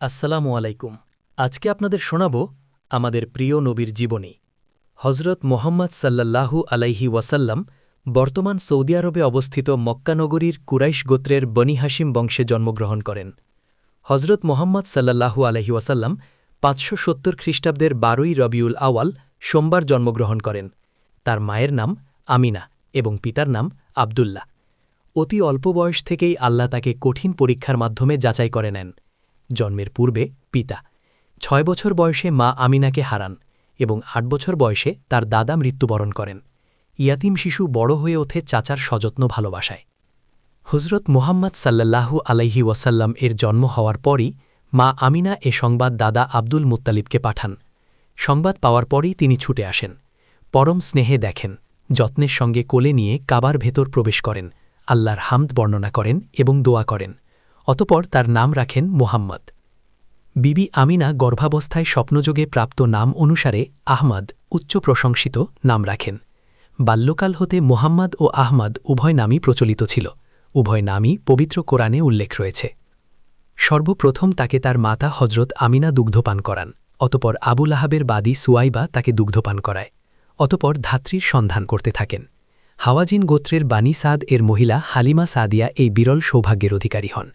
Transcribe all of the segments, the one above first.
আসসালামু আলাইকুম। আজকে আপনাদের শোনাব আমাদের প্রিয় নবীর জীবনী। হজরত মোহাম্মদ সাল্লাল্লাহু আলাইহি ওয়াসাল্লাম বর্তমান সৌদি আরবে অবস্থিত মক্কা নগরীর কুরাইশ গোত্রের বনি হাশিম বংশে জন্মগ্রহণ করেন। হজরত মোহাম্মদ সাল্লাল্লাহু আলাইহি ওয়াসাল্লাম ৫৭০ খ্রিস্টাব্দের ১২ই রবিউল আওয়াল সোমবার জন্মগ্রহণ করেন। তার মায়ের নাম আমিনা এবং পিতার নাম আবদুল্লাহ। অতি অল্প বয়স থেকেই আল্লাহ তাকে কঠিন পরীক্ষার মাধ্যমে যাচাই করে নেন। জন্মের পূর্বে পিতা ৬ বছর বয়সে মা আমিনাকে হারান এবং ৮ বছর বয়সে তার দাদা মৃত্যুবরণ করেন। ইয়াতিম শিশু বড় হয়ে ওঠে চাচার সযত্ন ভালোবাসায়। হজরত মুহাম্মদ সাল্লাল্লাহু আলাইহি ওয়াসাল্লাম এর জন্ম হওয়ার পরই মা আমিনা এ সংবাদ দাদা আব্দুল মুত্তালিবকে পাঠান। সংবাদ পাওয়ার পরই তিনি ছুটে আসেন, পরম স্নেহে দেখেন, যত্নের সঙ্গে কোলে নিয়ে কাবার ভেতর প্রবেশ করেন, আল্লাহর হামদ বর্ণনা করেন এবং দোয়া করেন। অতপর তার নাম রাখেন মুহাম্মদ। বিবি আমিনা গর্ভাবস্থায় স্বপ্নযোগে প্রাপ্ত নাম অনুসারে আহমদ উচ্চ প্রশংসিত নাম রাখেন। বাল্যকাল হতে মুহাম্মদ ও আহমদ উভয় নামই প্রচলিত ছিল। উভয় নামই পবিত্র কোরআনে উল্লেখ রয়েছে। সর্বপ্রথম তাকে তার মাতা হজরত আমিনা দুগ্ধপান করান। অতপর আবুল আহাবের বাদী সুয়াইবা তাকে দুগ্ধপান করায়। অতপর ধাত্রীর সন্ধান করতে থাকেন। হাওয়াজিন গোত্রের বানি সাদ এর মহিলা হালিমা সাদিয়া এই বিরল সৌভাগ্যের অধিকারী হন,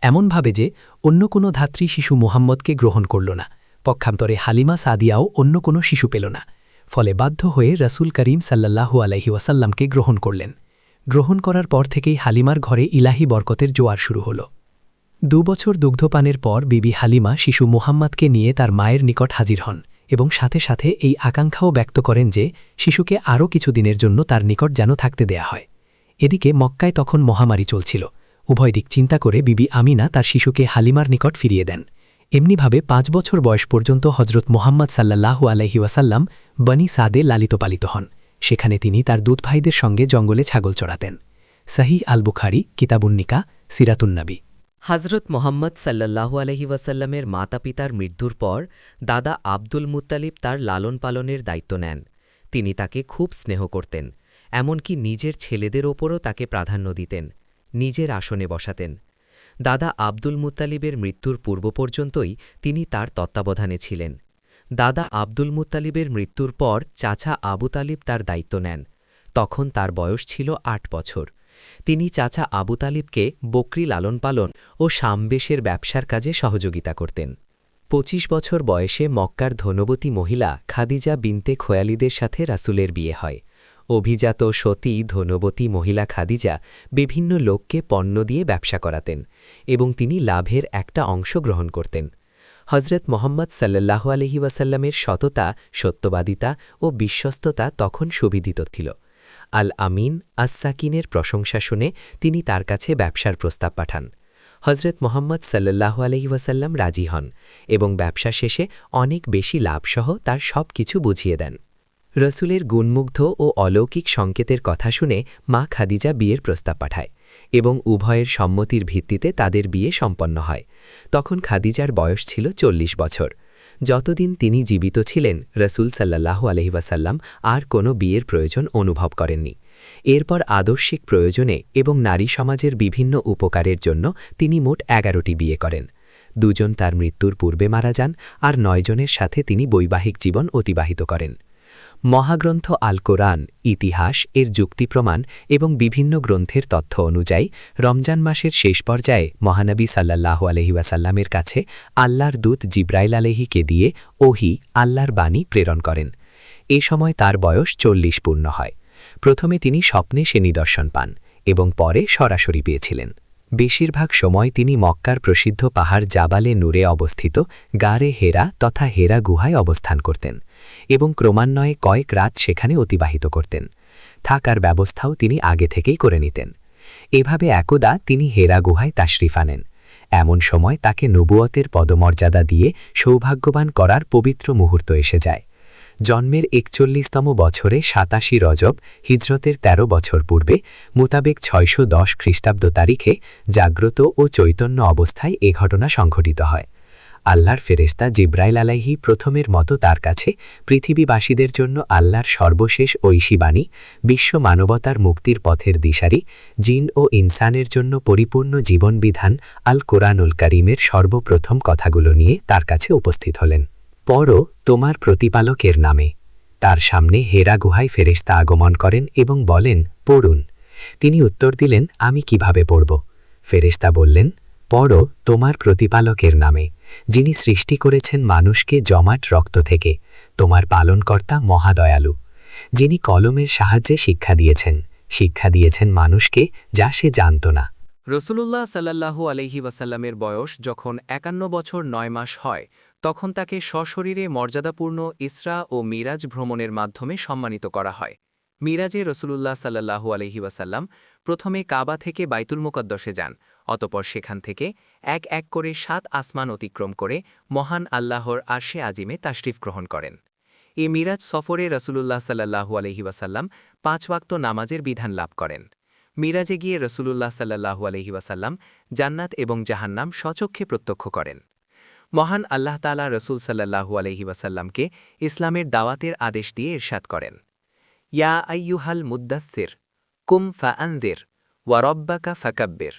এমনভাবে যে অন্য কোনো ধাত্রী শিশু মুহাম্মদকে গ্রহণ করল না। পক্ষান্তরে হালিমা সাদিয়াও অন্য কোনো শিশু পেল না। ফলে বাধ্য হয়ে রসুল করিম সাল্লাল্লাহু আলাইহি ওয়াসাল্লামকে গ্রহণ করলেন। গ্রহণ করার পর থেকেই হালিমার ঘরে ইলাহি বরকতের জোয়ার শুরু হল। ২ বছর দুগ্ধপানের পর বিবি হালিমা শিশু মুহাম্মদকে নিয়ে তার মায়ের নিকট হাজির হন এবং সাথে সাথে এই আকাঙ্ক্ষাও ব্যক্ত করেন যে শিশুকে আরও কিছু দিনের জন্য তার নিকট যেন থাকতে দেয়া হয়। এদিকে মক্কায় তখন মহামারী চলছিল। উভয় দিক চিন্তা করে বিবি আমিনা তার শিশুকে হালিমার নিকট ফিরিয়ে দেন। এমনিভাবে ৫ বছর বয়স পর্যন্ত হজরত মুহাম্মদ সাল্লাল্লাহু আলাইহি ওয়াসাল্লাম বনি সাদে লালিত পালিত হন। সেখানে তিনি তার দুধ ভাইদের সঙ্গে জঙ্গলে ছাগল চড়াতেন। সহিহ আল বুখারী, কিতাবুন্নিকা, সিরাতুন্নবী। হজরত মোহাম্মদ সাল্লাল্লাহু আলহি ওয়াসাল্লামের মাতা পিতার মৃত্যুর পর দাদা আব্দুল মুত্তালিব তার লালন পালনের দায়িত্ব নেন। তিনি তাকে খুব স্নেহ করতেন, এমনকি নিজের ছেলেদের ওপরও তাকে প্রাধান্য দিতেন, নিজের আসনে বসাতেন। দাদা আব্দুল মুত্তালিবের মৃত্যুর পূর্ব পর্যন্তই তিনি তার তত্ত্বাবধানে ছিলেন। দাদা আব্দুল মুত্তালিবের মৃত্যুর পর চাচা আবু তালিব তার দায়িত্ব নেন। তখন তার বয়স ছিল ৮ বছর। তিনি চাচা আবু তালিবকে বকরি লালন পালন ও সামবেশের ব্যবসার কাজে সহযোগিতা করতেন। ২৫ বছর বয়সে মক্কার ধনবতী মহিলা খাদিজা বিনতে খোয়ালিদের সাথে রাসূলের বিয়ে হয়। অভিজাত সতী ধনবতী মহিলা খাদিজা বিভিন্ন লোককে পণ্য দিয়ে ব্যবসা করাতেন এবং তিনি লাভের একটা অংশ গ্রহণ করতেন। হজরত মোহাম্মদ সাল্লাল্লাহু আলহি ওয়াসাল্লামের সততা, সত্যবাদিতা ও বিশ্বস্ততা তখন সুবিদিত ছিল। আল আমিন আস-সাকিনের প্রশংসা শুনে তিনি তার কাছে ব্যবসার প্রস্তাব পাঠান। হজরত মোহাম্মদ সাল্লাল্লাহু আলহি ওয়াসাল্লাম রাজি হন এবং ব্যবসা শেষে অনেক বেশি লাভসহ তার সব কিছু বুঝিয়ে দেন। রসুলের গুণমুগ্ধ ও অলৌকিক সংকেতের কথা শুনে মা খাদিজা বিয়ের প্রস্তাব পাঠায় এবং উভয়ের সম্মতির ভিত্তিতে তাদের বিয়ে সম্পন্ন হয়। তখন খাদিজার বয়স ছিল ৪০ বছর। যতদিন তিনি জীবিত ছিলেন রসুল সাল্লাল্লাহু আলহি ওয়াসাল্লাম আর কোনো বিয়ের প্রয়োজন অনুভব করেননি। এরপর আদর্শিক প্রয়োজনে এবং নারী সমাজের বিভিন্ন উপকারের জন্য তিনি মোট ১১টি বিয়ে করেন। ২ জন তার মৃত্যুর পূর্বে মারা যান আর ৯ জনের সাথে তিনি বৈবাহিক জীবন অতিবাহিত করেন। মহাগ্রন্থ আল কোরআন, ইতিহাস এর যুক্তি প্রমাণ এবং বিভিন্ন গ্রন্থের তথ্য অনুযায়ী রমজান মাসের শেষ পর্যায়ে মহানবী সাল্লাল্লাহু আলহি ওয়াসাল্লামের কাছে আল্লাহর দূত জিব্রাইল আলাইহিকে দিয়ে ওহী, আল্লাহর বাণী প্রেরণ করেন। এ সময় তার বয়স ৪০ পূর্ণ হয়। প্রথমে তিনি স্বপ্নে সে নিদর্শন পান এবং পরে সরাসরি পেয়েছিলেন। বেশিরভাগ সময় তিনি মক্কার প্রসিদ্ধ পাহাড় জাবালে নূরে অবস্থিত গারে হেরা তথা হেরা গুহায় অবস্থান করতেন এবং ক্রমান্বয়ে কয়েক রাত সেখানে অতিবাহিত করতেন। থাকার ব্যবস্থাও তিনি আগে থেকেই করে নিতেন। এভাবে একদা তিনি হেরা গুহায় তাশরিফ আনেন। এমন সময় তাকে নবুয়তের পদমর্যাদা দিয়ে সৌভাগ্যবান করার পবিত্র মুহূর্ত এসে যায়। জন্মের ৪১তম বছরে ৮৭ রজব হিজরতের ১৩ বছর পূর্বে মোতাবেক ৬১০ খ্রিস্টাব্দ তারিখে জাগ্রত ও চৈতন্য অবস্থায় এ ঘটনা সংঘটিত হয়। আল্লাহর ফেরেশতা জিব্রাইল আলাইহি প্রথমের মতো তার কাছে পৃথিবীবাসীদের জন্য আল্লাহর সর্বশেষ ঐশী বাণী, বিশ্ব মানবতার মুক্তির পথের দিশারি, জিন ও ইনসানের জন্য পরিপূর্ণ জীবনবিধান আল কোরআনুল কারীমের সর্বপ্রথম কথাগুলো নিয়ে তার কাছে উপস্থিত হলেন। পড়ো তোমার প্রতিপালকের নামে। তার সামনে হেরা গুহায় ফেরেশতা আগমন করেন এবং বলেন, পড়ুন। তিনি উত্তর দিলেন, আমি কিভাবে পড়ব? ফেরেশতা বললেন, পড়ো তোমার প্রতিপালকের নামে, যিনি সৃষ্টি করেছেন মানুষকে জমাট রক্ত থেকে, তোমার পালনকর্তা মহাদয়ালু, যিনি কলমের সাহায্যে শিক্ষা দিয়েছেন মানুষকে যা সে জানত না। রসুলুল্লাহ সাল্লাল্লাহু আলাইহি ওয়াসাল্লামের বয়স যখন ৫১ বছর ৯ মাস হয়, তখন তাকে সশরীরে মর্যাদাপূর্ণ ইসরা ও মিরাজ ভ্রমণের মাধ্যমে সম্মানিত করা হয়। মিরাজে রসুলুল্লাহ সাল্লাল্লাহু আলাইহি ওয়াসাল্লাম প্রথমে কাবা থেকে বাইতুল মুকাদ্দাসে যান, অতপর সেখান থেকে এক এক করে ৭ আসমান অতিক্রম করে মহান আল্লাহর আরশে আজিমে তাশরিফ গ্রহণ করেন। এ মিরাজ সফরে রসুলুল্লাহ সাল্লাল্লাহু আলাইহি ওয়াসাল্লাম ৫ ওয়াক্ত নামাজের বিধান লাভ করেন। মিরাজে গিয়ে রসুলুল্লাহ সাল্লাল্লাহু আলাইহি ওয়াসাল্লাম জান্নাত এবং জাহান্নাম স্বচক্ষে প্রত্যক্ষ করেন। মহান আল্লাহ তাআলা রসুল সাল্লাল্লাহু আলাইহি ওয়াসাল্লামকে ইসলামের দাওয়াতের আদেশ দিয়ে ইরশাদ করেন, ইয়া আইয়ুহাল মুদ্দাসসির কুম ফাআনদির ওয়া রব্বাকা ফাকাব্বির।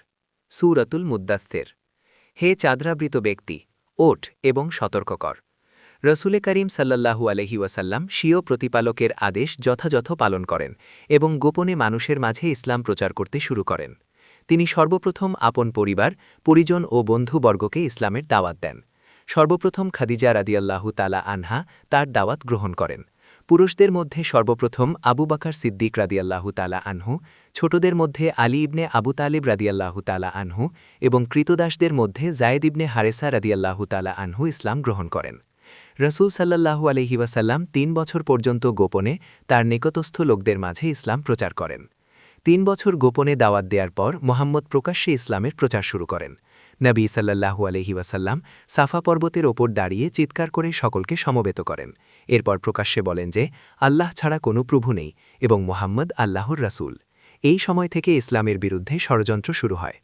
সূরাতুল মুদ্দাসসির। হে চাঁদরাবৃত ব্যক্তি, ওঠ এবং সতর্ক কর। রসুলে করিম সাল্লাল্লাহু আলাইহি ওয়াসাল্লাম স্বীয় প্রতিপালকের আদেশ যথাযথ পালন করেন এবং গোপনে মানুষের মাঝে ইসলাম প্রচার করতে শুরু করেন। তিনি সর্বপ্রথম আপন পরিবার, পরিজন ও বন্ধুবর্গকে ইসলামের দাওয়াত দেন। সর্বপ্রথম খাদিজা রাদিয়াল্লাহু তাআলা আনহা তার দাওয়াত গ্রহণ করেন। পুরুষদের মধ্যে সর্বপ্রথম আবু বকর সিদ্দিক রাদিয়াল্লাহু তাআলা আনহু, ছোটদের মধ্যে আলী ইবনে আবু তালিব রাদিয়াল্লাহু তাআলা আনহু এবং কৃতদাসদের মধ্যে যায়েদ ইবনে হারেসা রাদিয়াল্লাহু তাআলা আনহু ইসলাম গ্রহণ করেন। রসুল সাল্লাল্লাহু আলাইহি ওয়াসাল্লাম ৩ বছর পর্যন্ত গোপনে তার নিকটস্থ লোকদের মাঝে ইসলাম প্রচার করেন। ৩ বছর গোপনে দাওয়াত দেওয়ার পর মুহাম্মদ প্রকাশ্যে ইসলামের প্রচার শুরু করেন। নবী সাল্লাল্লাহু আলাইহি ওয়াসাল্লাম সাফা পর্বতের ওপর দাঁড়িয়ে চিৎকার করে সকলকে সমবেত করেন। এরপর প্রকাশ্যে বলেন যে আল্লাহ ছাড়া কোনো প্রভু নেই এবং মুহাম্মদ আল্লাহর রাসূল। এই সময় থেকে ইসলামের বিরুদ্ধে ষড়যন্ত্র শুরু হয়।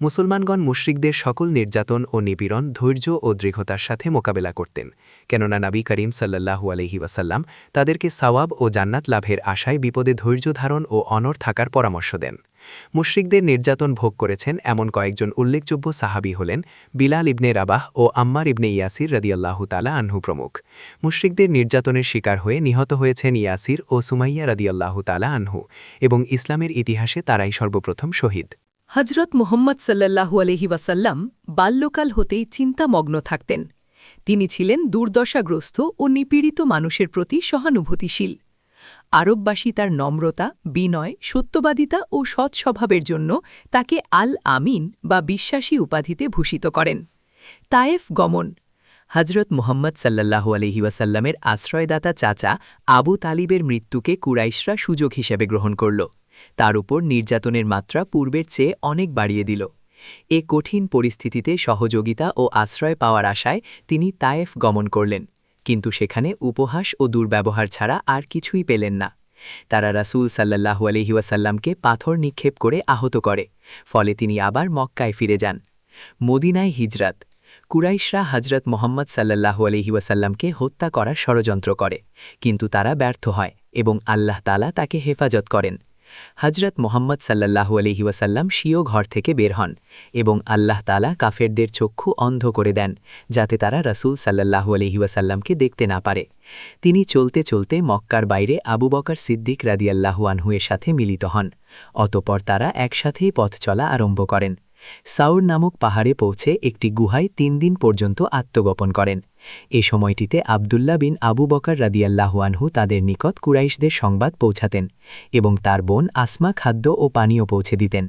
মুসলমানগণ মুশরিকদের সকল নির্যাতন ও নিপীড়ন ধৈর্য ও দৃঢ়তার সাথে মোকাবেলা করতেন, কেননা নবী করিম সাল্লাল্লাহু আলাইহি ওয়াসাল্লাম তাদেরকে সওয়াব ও জান্নাত লাভের আশায় বিপদে ধৈর্য ধারণ ও অনড় থাকার পরামর্শ দেন। মুশরিকদের নির্যাতন ভোগ করেছেন এমন কয়েকজন উল্লেখযোগ্য সাহাবী হলেন বিলাল ইবনে রাবাহ ও আম্মার ইবনে ইয়াসির রাদিয়াল্লাহু তাআলা আনহু প্রমুখ। মুশরিকদের নির্যাতনের শিকার হয়ে নিহত হয়েছেন ইয়াসির ও সুমাইয়া রাদিয়াল্লাহু তাআলা আনহু এবং ইসলামের ইতিহাসে তারাই সর্বপ্রথম শহীদ। হজরত মুহাম্মদ সাল্লাল্লাহু আলাইহি ওয়াসাল্লাম বাল্যকাল হতেই চিন্তামগ্ন থাকতেন। তিনি ছিলেন দুর্দশাগ্রস্ত ও নিপীড়িত মানুষের প্রতি সহানুভূতিশীল। আরববাসী তার নম্রতা, বিনয়, সত্যবাদিতা ও সৎ স্বভাবের জন্য তাকে আল আমিন বা বিশ্বাসী উপাধিতে ভূষিত করেন। তায়েফ গমন। হজরত মুহাম্মদ সাল্লাল্লাহু আলাইহি ওয়াসাল্লামের আশ্রয়দাতা চাচা আবু তালিবের মৃত্যুকে কুরাইশরা সুযোগ হিসেবে গ্রহণ করল। তার উপর নির্যাতনের মাত্রা পূর্বের চেয়ে অনেক বাড়িয়ে দিল। এ কঠিন পরিস্থিতিতে সহযোগিতা ও আশ্রয় পাওয়ার আশায় তিনি তায়েফ গমন করলেন, কিন্তু সেখানে উপহাস ও দুর্ব্যবহার ছাড়া আর কিছুই পেলেন না। তারা রাসূল সাল্লাল্লাহু আলাইহি ওয়াসাল্লামকে পাথর নিক্ষেপ করে আহত করে, ফলে তিনি আবার মক্কায় ফিরে যান। মদিনায় হিজরত। কুরাইশরা হজরত মুহাম্মদ সাল্লাল্লাহু আলাইহি ওয়াসাল্লামকে হত্যা করার ষড়যন্ত্র করে, কিন্তু তারা ব্যর্থ হয় এবং আল্লাহ তাআলা তাকে হেফাজত করেন। হজরত মুহাম্মদ সাল্লাল্লাহু আলাইহি ওয়াসাল্লাম স্বীয় ঘর থেকে বের হন এবং আল্লাহ তাআলা কাফেরদের চক্ষু অন্ধ করে দেন, যাতে তারা রাসূল সাল্লাল্লাহু আলাইহি ওয়াসাল্লামকে দেখতে না পারে। তিনি চলতে চলতে মক্কার বাইরে আবু বকর সিদ্দিক রাদিয়াল্লাহু আনহু এর সাথে মিলিত হন। অতঃপর তারা একসাথেই পথ চলা আরম্ভ করেন। সাউর নামক পাহাড়ে পৌঁছে একটি গুহায় ৩ দিন পর্যন্ত আত্মগোপন করেন। এ সময়টিতে আবদুল্লাহ বিন আবু বকর রাদিয়াল্লাহু আনহু তাদের নিকট কুরাইশদের সংবাদ পৌঁছাতেন এবং তার বোন আসমা খাদ্য ও পানীয় পৌঁছে দিতেন।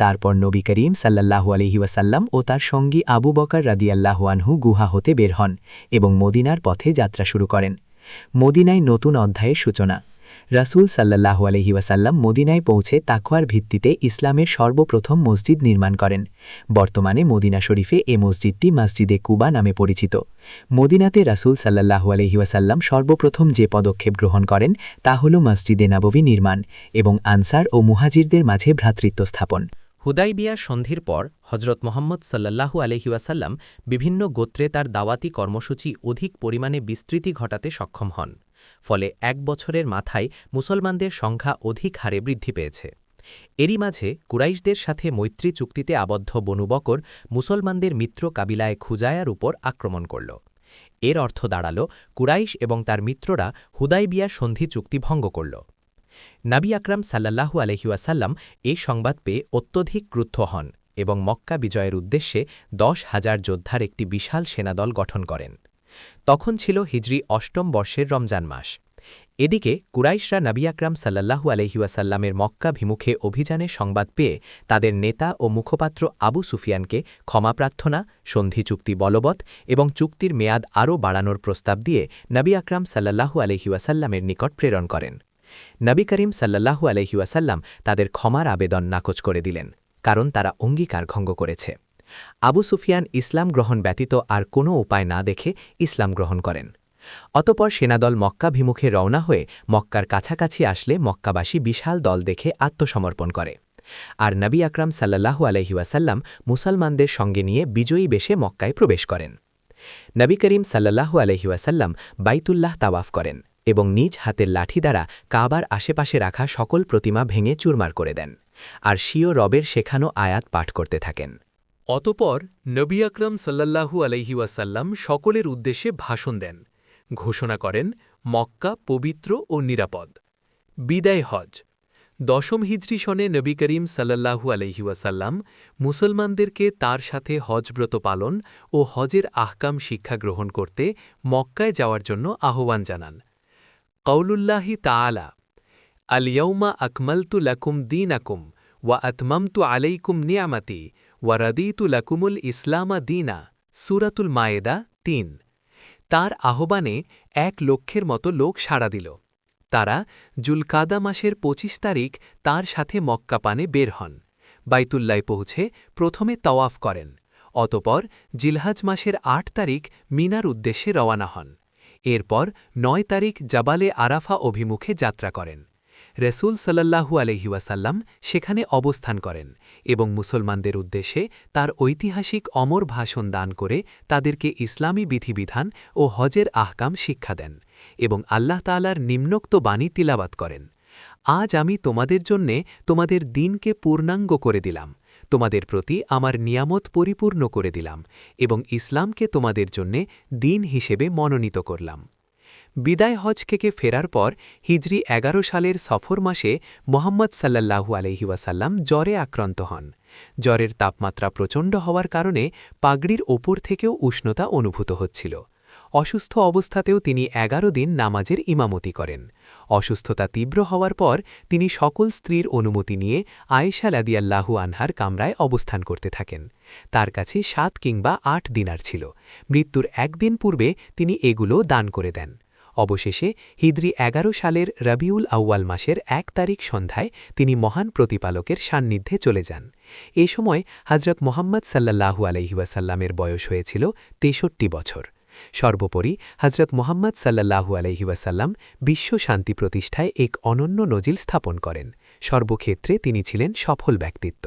তারপর নবী করিম সাল্লাল্লাহু আলাইহি ওয়াসাল্লাম ও তার সঙ্গী আবু বকর রাদিয়াল্লাহু আনহু গুহা হতে বের হন এবং মদিনার পথে যাত্রা শুরু করেন। মদিনায় নতুন অধ্যায়ের সূচনা। রাসূল সাল্লাল্লাহু আলাইহি ওয়াসাল্লাম মদিনায় পৌঁছে তাকওয়ার ভিত্তিতে ইসলামের সর্বপ্রথম মসজিদ নির্মাণ করেন। বর্তমানে মদিনা শরীফে এ মসজিদটি মসজিদে কুবা নামে পরিচিত। মদিনাতে রাসূল সাল্লাল্লাহু আলাইহি ওয়াসাল্লাম সর্বপ্রথম যে পদক্ষেপ গ্রহণ করেন তা হল মসজিদে নববী নির্মাণ এবং আনসার ও মুহাজিরদের মাঝে ভ্রাতৃত্ব স্থাপন। হুদাইবিয়ার সন্ধির পর হজরত মোহাম্মদ সাল্লাল্লাহু আলহি ওয়াসাল্লাম বিভিন্ন গোত্রে তার দাওয়াতি কর্মসূচি অধিক পরিমাণে বিস্তৃতি ঘটাতে সক্ষম হন। ফলে এক বছরের মাথায় মুসলমানদের সংখ্যা অধিক হারে বৃদ্ধি পেয়েছে। এরই মাঝে কুরাইশদের সাথে মৈত্রী চুক্তিতে আবদ্ধ বনু বকর মুসলমানদের মিত্র কাবিলায় খুজায়ার উপর আক্রমণ করল। এর অর্থ দাঁড়াল কুরাইশ এবং তার মিত্ররা হুদাইবিয়ার সন্ধি চুক্তি ভঙ্গ করল। নবী আকরাম সাল্লাল্লাহু আলহি ওয়াসাল্লাম এই সংবাদ পেয়ে অত্যধিক ক্রুদ্ধ হন এবং মক্কা বিজয়ের উদ্দেশ্যে 10,000 যোদ্ধার একটি বিশাল সেনাদল গঠন করেন। তখন ছিল হিজরি অষ্টম বর্ষের রমজান মাস। এদিকে কুরাইশরা নবী আকরাম সাল্লাল্লাহু আলহি ওয়াসাল্লামের মক্কাভিমুখে অভিযানের সংবাদ পেয়ে তাদের নেতা ও মুখপাত্র আবু সুফিয়ানকে ক্ষমা প্রার্থনা, সন্ধি চুক্তি বলবৎ এবং চুক্তির মেয়াদ আরও বাড়ানোর প্রস্তাব দিয়ে নবী আকরাম সাল্লাল্লাহু আলহি ওয়াসাল্লামের নিকট প্রেরণ করেন। নবী করিম সাল্লাল্লাহু আলহি ওয়াসাল্লাম তাদের ক্ষমার আবেদন নাকচ করে দিলেন, কারণ তারা অঙ্গীকার ভঙ্গ করেছে। আবু সুফিয়ান ইসলাম গ্রহণ ব্যতীত আর কোনো উপায় না দেখে ইসলাম গ্রহণ করেন। অতপর সেনাদল মক্কাভিমুখে রওনা হয়ে মক্কার কাছাকাছি আসলে মক্কাবাসী বিশাল দল দেখে আত্মসমর্পণ করে, আর নবী আকরাম সাল্লাল্লাহু আলহি ওয়াসাল্লাম মুসলমানদের সঙ্গে নিয়ে বিজয়ী বেশে মক্কায় প্রবেশ করেন। নবী করিম সাল্লাল্লাহু আলহি ওয়াসাল্লাম বাইতুল্লাহ তাওয়াফ করেন এবং নিজ হাতের লাঠি দ্বারা কাবার আশেপাশে রাখা সকল প্রতিমা ভেঙে চুরমার করে দেন, আর স্বীয় রবের শেখানো আয়াত পাঠ করতে থাকেন। অতপর নবী আকরাম সাল্লাল্লাহু আলাইহি ওয়াসাল্লাম সকলের উদ্দেশ্যে ভাষণ দেন, ঘোষণা করেন মক্কা পবিত্র ও নিরাপদ। বিদায় হজ। 10ম হিজরি সনে নবী করিম সাল্লাল্লাহু আলাইহি ওয়াসাল্লাম মুসলমানদেরকে তার সাথে হজব্রত পালন ও হজের আহকাম শিক্ষা গ্রহণ করতে মক্কায় যাওয়ার জন্য আহ্বান জানান। কৌলুল্লাহি তাআলা, আল ইয়াউমা আকমালতু লাকুম দীনাকুম ওয়া আতমামতু আলাইকুম নিয়ামাতি ওয়া রাদিতু লাকুমুল ইসলামা দীনা। সূরাতুল মায়েদা 3। তার আহ্বানে 1 লক্ষের মতো লোক সাড়া দিল। তারা জুলকাদা মাসের 25 তারিখ তার সাথে মক্কা পানে বের হন। বাইতুল্লায় পৌঁছে প্রথমে তাওয়াফ করেন। অতপর জিলহাজ মাসের 8 তারিখ মিনার উদ্দেশ্যে রওয়ানা হন। এরপর 9 তারিখ জাবালে আরাফা অভিমুখে যাত্রা করেন। রসুল সাল্লাল্লাহু আলাইহি ওয়াসাল্লাম সেখানে অবস্থান করেন এবং মুসলমানদের উদ্দেশ্যে তার ঐতিহাসিক অমর ভাষণ দান করে তাদেরকে ইসলামী বিধিবিধান ও হজের আহকাম শিক্ষা দেন এবং আল্লাহ তাআলার নিম্নোক্ত বাণী তিলাওয়াত করেন। আজ আমি তোমাদের জন্যে তোমাদের দিনকে পূর্ণাঙ্গ করে দিলাম, তোমাদের প্রতি আমার নিয়ামত পরিপূর্ণ করে দিলাম এবং ইসলামকে তোমাদের জন্যে দিন হিসেবে মনোনীত করলাম। বিদায় হজ থেকে ফেরার পর হিজরি 11 সালের সফর মাসে মোহাম্মদ সাল্লাল্লাহু আলাইহি ওয়াসাল্লাম জ্বরে আক্রান্ত হন। জ্বরের তাপমাত্রা প্রচণ্ড হওয়ার কারণে পাগড়ির ওপর থেকেও উষ্ণতা অনুভূত হচ্ছিল। অসুস্থ অবস্থাতেও তিনি 11 দিন নামাজের ইমামতি করেন। অসুস্থতা তীব্র হওয়ার পর তিনি সকল স্ত্রীর অনুমতি নিয়ে আয়েশা রাদিয়াল্লাহু আনহার কামরায় অবস্থান করতে থাকেন। তার কাছে 7 কিংবা 8 দিনার ছিল। মৃত্যুর 1 দিন পূর্বে তিনি এগুলো দান করে দেন। অবশেষে হিজরি 11 সালের রবিউল আউয়াল মাসের 1 তারিখ সন্ধ্যায় তিনি মহান প্রতিপালকের সান্নিধ্যে চলে যান। এ সময় হজরত মোহাম্মদ সাল্লাল্লাহু আলাইহি ওয়াসাল্লামের বয়স হয়েছিল 63 বছর। সর্বোপরি হজরত মোহাম্মদ সাল্লাল্লাহু আলাইহি ওয়াসাল্লাম বিশ্ব শান্তি প্রতিষ্ঠায় এক অনন্য নজিল স্থাপন করেন। সর্বক্ষেত্রে তিনি ছিলেন সফল ব্যক্তিত্ব।